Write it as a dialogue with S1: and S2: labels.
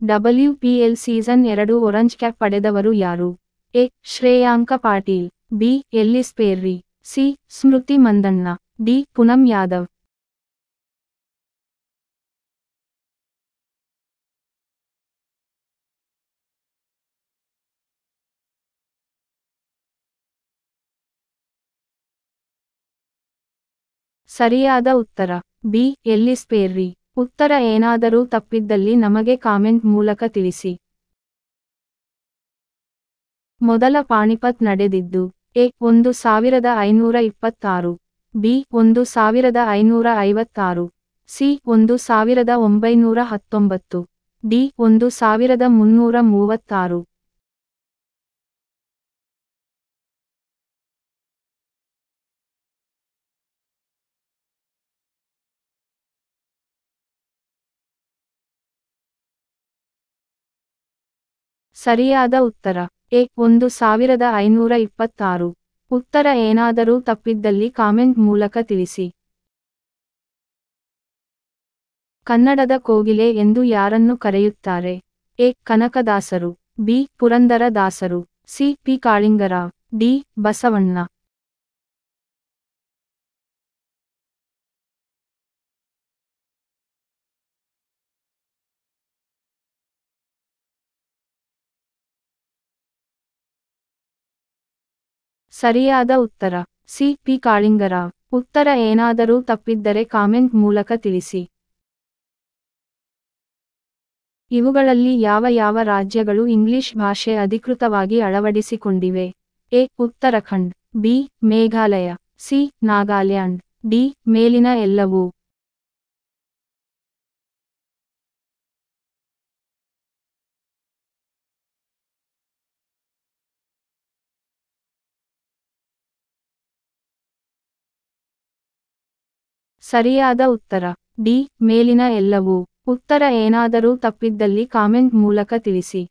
S1: WPL season 2 orange cap ಪಡೆದವರು ಯಾರು? A. Shreyanka Patil, B. Ellis Perry, C. Smriti Mandhana, D. Poonam Yadav. ಸರಿಯಾದ ಉತ್ತರ ಬಿ. ಎಲ್ಲಿಸ್ ಪೆರ್ರಿ. ಉತ್ತರ ಏನಾದರೂ ತಪ್ಪಿದ್ದಲ್ಲಿ ನಮಗೆ ಕಾಮೆಂಟ್ ಮೂಲಕ ತಿಳಿಸಿ. ಮೊದಲ ಪಾಣಿಪತ್ ನಡೆದಿದ್ದು ಎ. 1526, ಬಿ. 1556, ಸಿ. 1919, ಡಿ. 1336. ಸರಿಯಾದ ಉತ್ತರ ಎ. 1526. ಉತ್ತರ ಏನಾದರೂ ತಪ್ಪಿದ್ದಲ್ಲಿ ಕಾಮೆಂಟ್ ಮೂಲಕ ತಿಳಿಸಿ. ಕನ್ನಡದ ಕೋಗಿಲೆ ಎಂದು ಯಾರನ್ನು ಕರೆಯುತ್ತಾರೆ? ಎ. ಕನಕದಾಸರು, ಬಿ. ಪುರಂದರ ದಾಸರು, C. P. Kalinga Rao, D. Basavanna. ಸರಿಯಾದ ಉತ್ತರ ಸಿ. ಪಿ. ಕಾಳಿಂಗರಾವ್. ಉತ್ತರ ಏನಾದರೂ ತಪ್ಪಿದ್ದರೆ ಕಾಮೆಂಟ್ ಮೂಲಕ ತಿಳಿಸಿ. ಇವುಗಳಲ್ಲಿ ಯಾವ ಯಾವ ರಾಜ್ಯಗಳು ಇಂಗ್ಲಿಷ್ ಭಾಷೆ ಅಧಿಕೃತವಾಗಿ ಅಳವಡಿಸಿಕೊಂಡಿವೆ? A. Uttarakhand, B. Meghalaya, C. Nagaland, D. ಮೇಲಿನ ಎಲ್ಲವೂ. ಸರಿಯಾದ ಉತ್ತರ ಡಿ. ಮೇಲಿನ ಎಲ್ಲವೂ. ಉತ್ತರ ಏನಾದರೂ ತಪ್ಪಿದ್ದಲ್ಲಿ ಕಾಮೆಂಟ್ ಮೂಲಕ ತಿಳಿಸಿ.